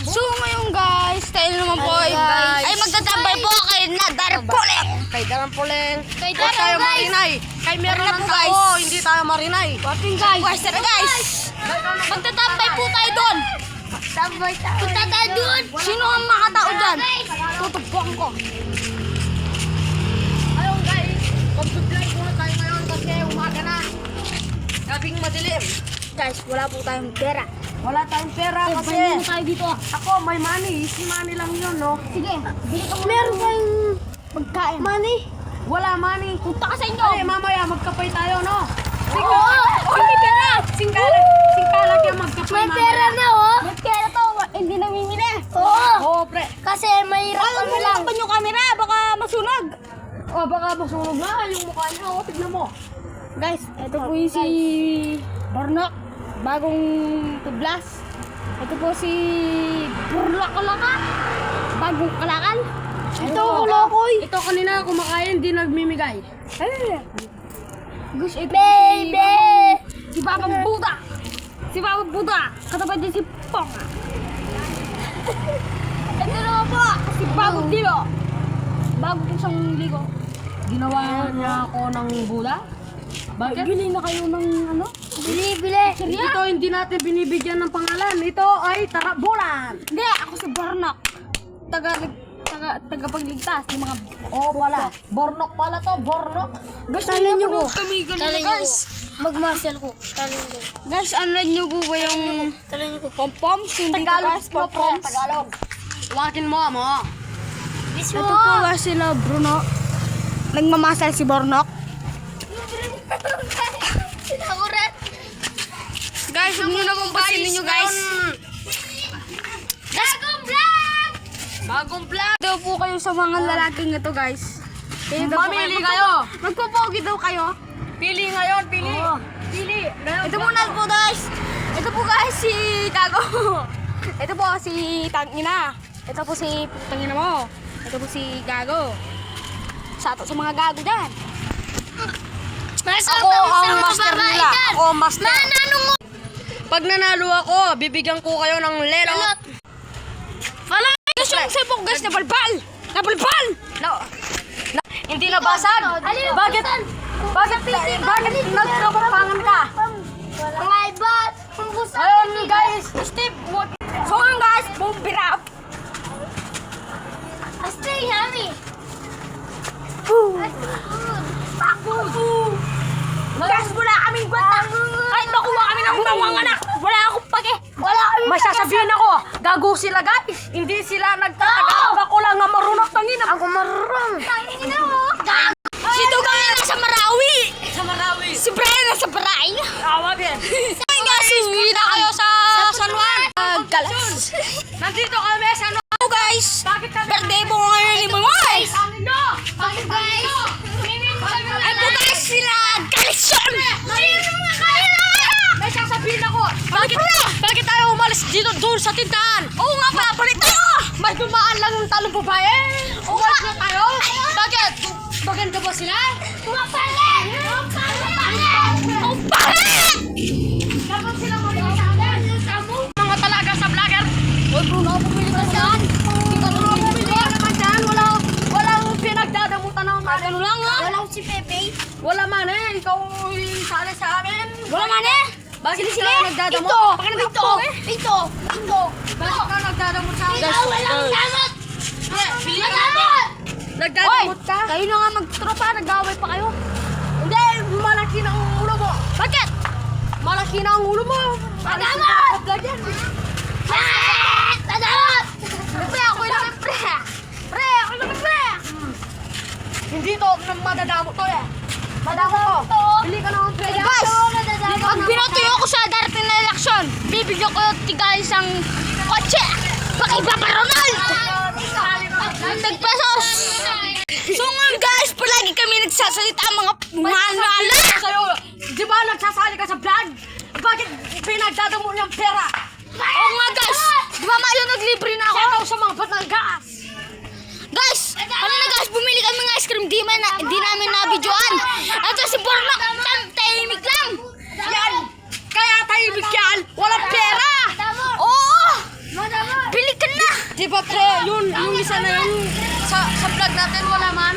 So ngayon guys, tayo naman po ay magtatambay po kay Darapuleng. Kay Darapuleng. Kay Huwag tayo marinay. Kay meron ng tao, hindi tayo marinay. Guys, tara guys. Magtatambay po tayo doon. Punta tayo doon. Sino ang makatao dyan? Tutubukan ko. Ayun guys, mag-vlog muna tayo ngayon kasi umaga na. Gabing madilim. Guys, wala po tayong pera. Wala tayong pera kasi tayo dito. ako may money. Easy money lang yun, no? Sige, bili ka muna. Meron tayong pagkain. Money? Wala money. Punta ka sa inyo. Ay, mamaya magkapay tayo, no? Oo! May pera! Singkalak yung magkapay May mamaya. pera na oh! May pera to! Hindi namimili! Oo! Oo, pre. Kasi mahirap ano lang. Alam yung camera, baka masunog. O, baka masunog na yung mukha niya. O, tignan mo. Guys, ito po yung si Bornok. Bagong tublas. Ito po si Burlak Kalaka. Bagong kalakal. Ito, Kolokoy. Ito kanina kumakain, di nagmimigay. Guys, ito baby! Si Papa Buda. Si Papa Buda. Katapat niya si Ponga. Ito naman po, si Bago Dilo. Bago po siyang ligo. Ginawa niya ako ng Buda. Bakit? Bili na kayo ng ano? Bili! Ito hindi natin binibigyan ng pangalan. Ito ay Tarabulan. Hindi, ako si Bornok. Tagapagligtas ng mga... Oo pala. Bornok pala to, Bornok. Guys, talin niyo po. Guys, mag-muscle ko. Talin niyo. Guys, ano niyo po ba yung... Talin niyo po. Pom-poms? Hindi ko guys, pom-poms. Tagalog. Wakin mo, mo. Ito po ba sila Bruno? Nagmamasal si Bornok. Ako rin. Guys, huwag nyo naman pasinin nyo guys. Bagong vlog. Daw po kayo sa mga lalaking ito guys. Mamili kayo. Magpopogi daw kayo. Pili ngayon, pili. Pili. Ito muna po guys. Ito po guys si Kago. Ito po si Tangina. Ito po si Tangina mo. Ito po si Gago. Sa mga gago dyan. Ako ang master nila. Ako ang master. Pag nanalo ako, bibigyan ko kayo ng lelot. Wala guys yung sipok guys na balbal. Na balbal. Hindi nabasag. Bakit? Bakit nagkapapangan ka? Mga ibat. Ayun guys, Steve, So yun guys, bumbirap. Stay yummy. Guys, wala kaming gwata. Kahit makuha kami ng bawang anak, wala akong pake. Wala kaming may sasabihin ako, gago sila guys. Hindi sila nagtatagalog. Ako lang nga marunong tangina. Ako marunong. Tangina mo. Si Tugang na nasa Marawi. Sa Marawi. Si Brian nasa Parain. Awag eh. Ayun guys, uwi na kayo sa San Juan. Galas. Nandito kami sa ano. Hello guys. Bakit kami? Birthday mo ngayon ni mo guys. Bakit guys? Ito guys sila. Galisyon. May sasabihin ako. Bakit tayo umalis dito doon sa tindahan? Oo nga pala, balik tayo. May dumaan lang ng talong babae. Umalis na tayo. Bakit? Maganda ba sila? Mapalit! Dapat sila marinig sa akin. Mga talaga sa vlogger. Uy Bruno, pumili ka saan? Hindi ka naman Hindi naman dyan. Walang pinagdadamutan ng Ano lang ha? Wala ko si Pepe. Wala man eh. Ikaw isali sa amin. Wala man eh. Bakit Sila. ka nagdadamot? Ito. Bakit Ito. nagdadamot eh? Ito. Bakit ka nagdadamot sa amin? Ikaw walang damot. Pili Wala ka damot. Nagdadamot ka? Kayo na nga magtropa, nag-away pa kayo. Hindi, malaki na ang ulo mo. Bakit? Malaki na ang ulo mo. Madamot! Lagyan. Madamot! Pre, ako lang pre. Pre, ako lang pre. Hindi to madadamot to eh. Madamot to. Bili ka na ng pre. Guys, pag binotoyo ako sa darating na eleksyon, bibigyan ko yung tiga isang kotse. Paki-Papa Ronald! Tag-pesos! So nga guys, palagi kami nagsasalita mga mahala. Sa'yo, di ba nagsasali ka sa vlog? Bakit pinagdadamot niyang pera? Oo nga guys, di ba mayo naglibre na ako? Shout out sa mga batanggas. Guys, ano na guys, bumili kami ng ice cream, di namin na-videoan. Ito si Bornok, tahimik lang. Yan. Kaya tahimik yan. Walang pera. Oo! Bili ka Di ba pre, yung isa na yun sa vlog natin wala man?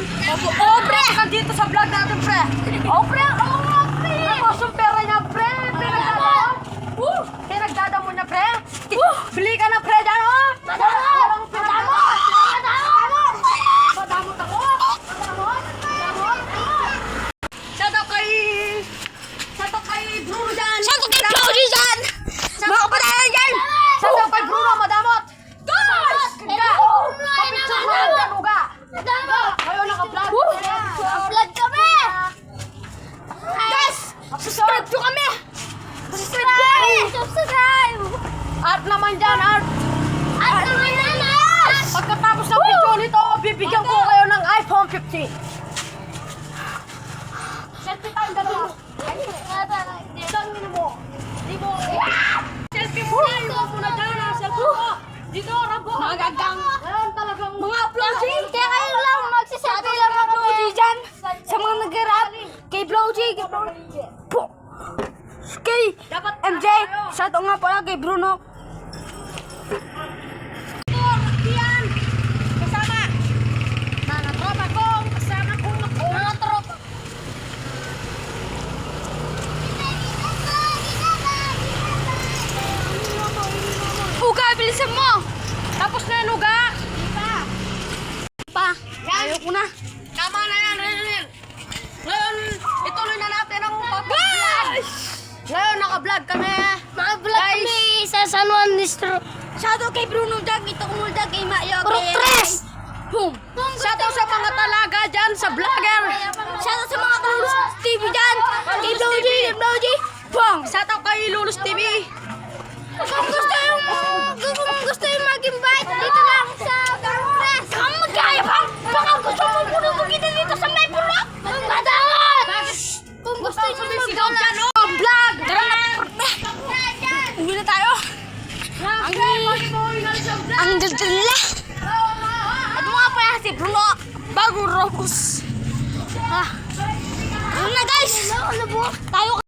Oh, pre! Saka dito sa vlog natin pre. Oh, pre! Oh, pre! Tapos yung pera niya pre. Pinagdada mo na pre. Bili ka na pre dyan oh. Walang pinagdada. Madamot ako. Shout out kay Bruno dyan. Shout out kay Claudio dyan! Mga kapatayan dyan! Shout out kay Bruno, madamot. Guys! Papicture mo lang dyan, uga. Kayo naka-vlog. Upload kami! Guys! Subscribe nyo kami! Subscribe nyo kami! Subscribe! Art naman dyan, art. At naman yan! Pagkatapos ng video nito, bibigyan ko kayo ng iPhone 15. Selfie tayo dalawa. Tangin mo. Di mo. Selfie mo na. Iwan mo na dyan ang selfie mo. Dito, rabo. Magagang. Ngayon talagang Mga uploading! Kaya kayo lang magsisabi lang ang Blowgy dyan! Sa mga nag-rap! Kay Blowgy! Kay dapat MJ! Shout out nga pala kay Bruno! yan. Kasama. Mga tropa ko. Kasama ko. Mga tropa. Uga, bilisan mo! Tapos na yan, uga. Pa! Ayaw ko na! Tama na yan, Renel. Ngayon, ituloy na natin ang pag-vlog. Ngayon, naka-vlog kami. Mga-vlog kami sa San Juan Distro! Shout out kay Bruno Dag! Ito ko mula kay Mayo! Tres! Boom. Shout out sa mga talaga dyan, sa vlogger. Shout out sa mga Lulus TV dyan! Kay Blowgy! Kay Blowgy! Bang! Shout out kay Lulus TV. Kung gusto yung mag-invite, dito lang sa Press. Kung magkaya pa, baka gusto mo muna magkita dito sa Maple Rock. Magpatawad! Kung gusto nyo Sumisigaw dyan, mag-vlog. oh. Vlog. Uwi na tayo. Ang daldala. Ito nga pala si Bruno. Bago Robos. Ano na guys? Tayo